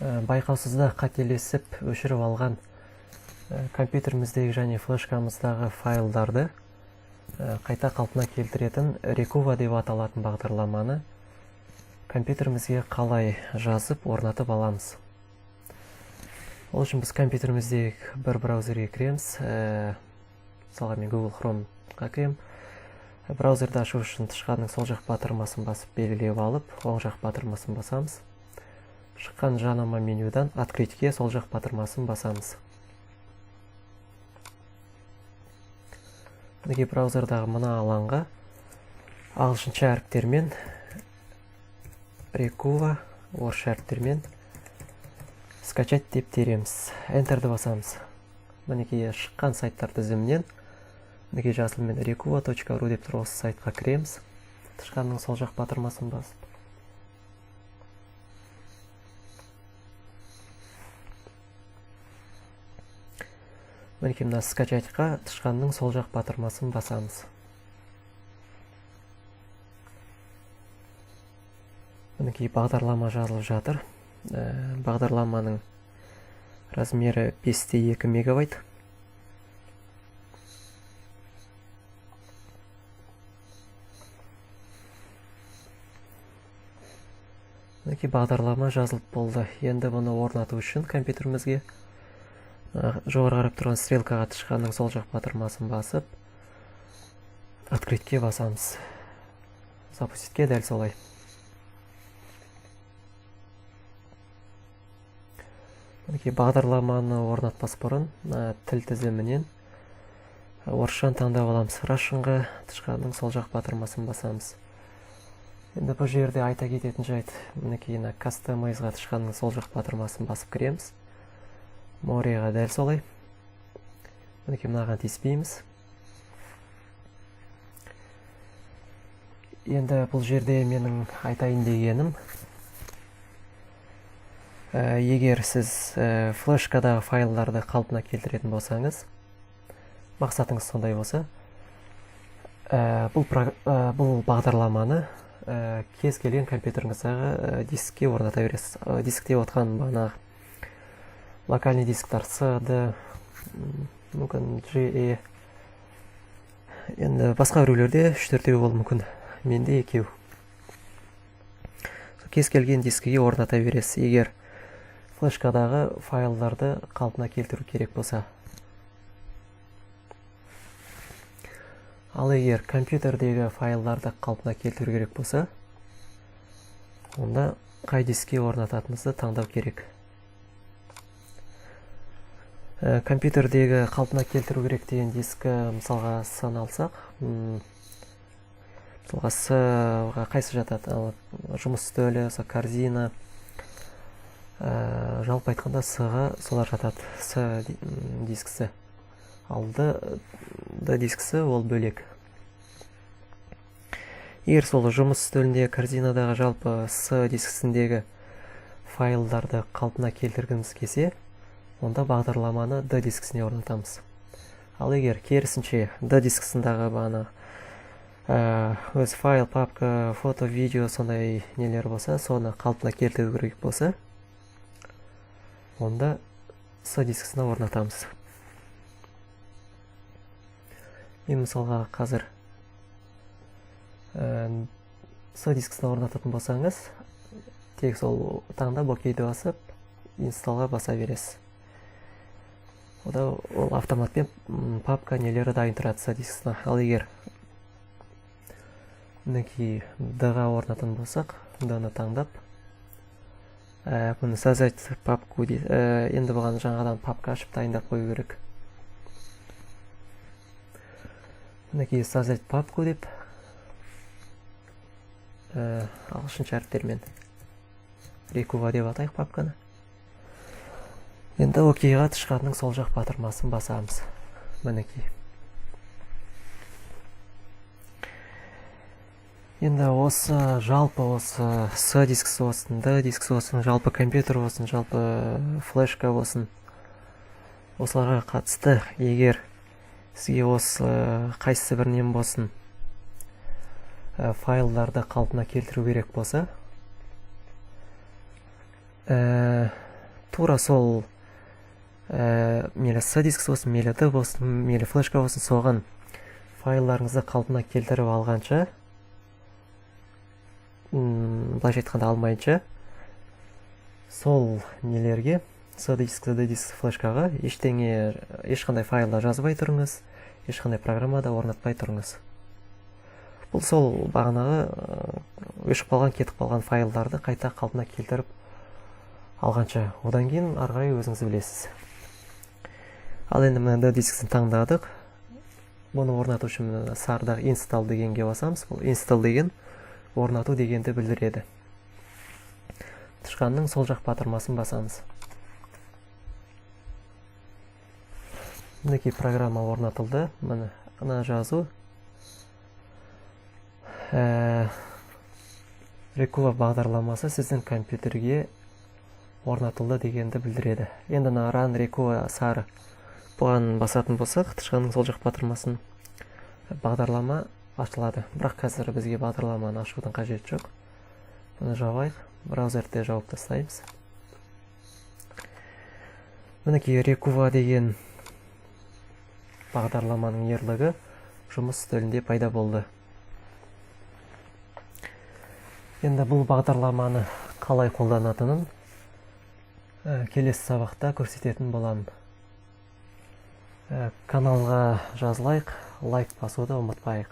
байқаусызда қателесіп өшіріп алған компьютеріміздегі және флешкамыздағы файлдарды қайта қалпына келтіретін Recover деп аталатын бағдарламаны компьютерімізге қалай жазып орнатып аламыз. Ол үшін біз компьютеріміздегі бір браузерге кіреміз. Мысалға мен Google Chrome'ға кірем. Браузерді ашу үшін тышқанның сол жақ батырмасын басып белгілеп алып, оң жақ батырмасын басамыз. Шыққан жанама менюдан открытьке сол жақ батырмасын басамыз. Мінекей браузердағы мына алаңға ағылшынша әріптермен Recover орысша әріптермен скачать деп тереміз. Enter'ді басамыз. Мінекей шыққан сайттар тізімінен мінекей жасылмен recover.ru деп тұр, осы сайтқа кіреміз. Тышқанның сол жақ батырмасын басып. Мінекей мына скачатьқа тышқанның сол жақ батырмасын басамыз. Мінекей бағдарлама жазылып жатыр. Бағдарламаның размері 5,2 мегабайт. Мінекей бағдарлама жазылып болды. Енді бұны орнату үшін компьютерімізге жоғары қарап тұрған стрелкаға тышқанның сол жақ батырмасын басып, открытьке басамыз. Запуститке дәл солай. Мінекей бағдарламаны орнатпас бұрын тіл тізімінен орысшаны таңдап аламыз. Russianға тышқанның сол жақ батырмасын басамыз. Енді бұл жерде айта кететін жайт, мінекей Customizeға тышқанның сол жақ батырмасын басып кіреміз. Moreға дәл солай. Мінекей мынаған тиіспейміз. Енді бұл жерде менің айтайын дегенім, егер сіз флешкадағы файлдарды қалпына келтіретін болсаңыз, мақсатыңыз сондай болса, бұл бағдарламаны кез келген компьютеріңіздағы дискке орната бересіз. Дискте отқан бағанағы локальный дисктар CD, мүмкін GE. Енді басқа біреулерде 3-4 болуы мүмкін. Менде 2. Кез келген дискіге орната бересіз, егер флешкадағы файлдарды қалпына келтіру керек болса. Ал егер компьютердегі файлдарды қалпына келтіру керек болса, онда қай дискіге орнататыныңызды таңдау керек. Компьютердегі қалпына келтіру керек деген дискі мысалға сын алсақ, мысалға С-ға қайсы жатады? Жұмыс үстелі, корзина. Жалпы айтқанда С-ға солар жатады. С дискісі. Ал Д дискісі ол бөлек. Егер сол жұмыс үстеліндегі корзинадағы жалпы С дискісіндегі файлдарды қалпына келтіргіміз келсе, онда бағдарламаны D дискісіне орнатамыз. Ал егер керісінше D дискісіндағы бағана өз файл, папка, фото, видео сондай нелер болса, соны қалпына келтіру керек болса, онда С дискісіне орнатамыз. Мен мысалға қазір С дискісіне орнататын болсаңыз, тек сол таңдап окейді басып, инсталға баса бересіз. Ол автоматпен папка нелері дайын тұрады С дискісіне. Ал егер мінекей D-ға орнатын болсақ, D-ны таңдап, бұны создать папку дейді. Енді бұған жаңадан папка ашып дайындап қою керек. Мінекей создать папку деп ағылшынша әріптермен Recover деп атайық папканы. Енді окейға тышқанның сол жақ батырмасын басамыз. Мінекей. Енді осы жалпы осы С дискісі болсын, D дискісі болсын, жалпы компьютер болсын, жалпы флешка болсын, осыларға қатысты, егер сізге осы қайсысы бірінен болсын файлдарды қалпына келтіру керек болса, тура сол мейлі C дискісі болсын, мейлі D болсын, мейлі флешка болсын, соған файлдарыңызды қалпына келтіріп алғанша, былайша айтқанда алмайынша, сол нелерге C диск, D диск, флешкаға ешқандай файлда жазбай тұрыңыз, ешқандай программада орнатпай тұрыңыз. Бұл сол бағанағы өшіп қалған, кетіп қалған файлдарды қайта қалпына келтіріп алғанша, одан кейін ары қарай өзіңіз білесіз. Ал енді мына D дискісін таңдадық. Бұны орнату үшін сардағы install дегенге басамыз. Бұл install деген орнату дегенді білдіреді. Тышқанның сол жақ батырмасын басамыз. Мінекей программа орнатылды. Мына жазу Rekuva бағдарламасы сіздің компьютерге орнатылды дегенді білдіреді. Енді Run Rekuva сары бұған басатын болсақ, тышқанның сол жақ батырмасын бағдарлама ашылады. Бірақ қазір бізге бағдарламаны ашудың қажеті жоқ. Бұны жабайық, браузерде жауып тастаймыз. Мінекей Rekuva деген бағдарламаның ерлігі жұмыс үстелінде пайда болды. Енді бұл бағдарламаны қалай қолданатынын келесі сабақта көрсететін боламын. Каналға жазылайық, лайк басуды ұмытпайық.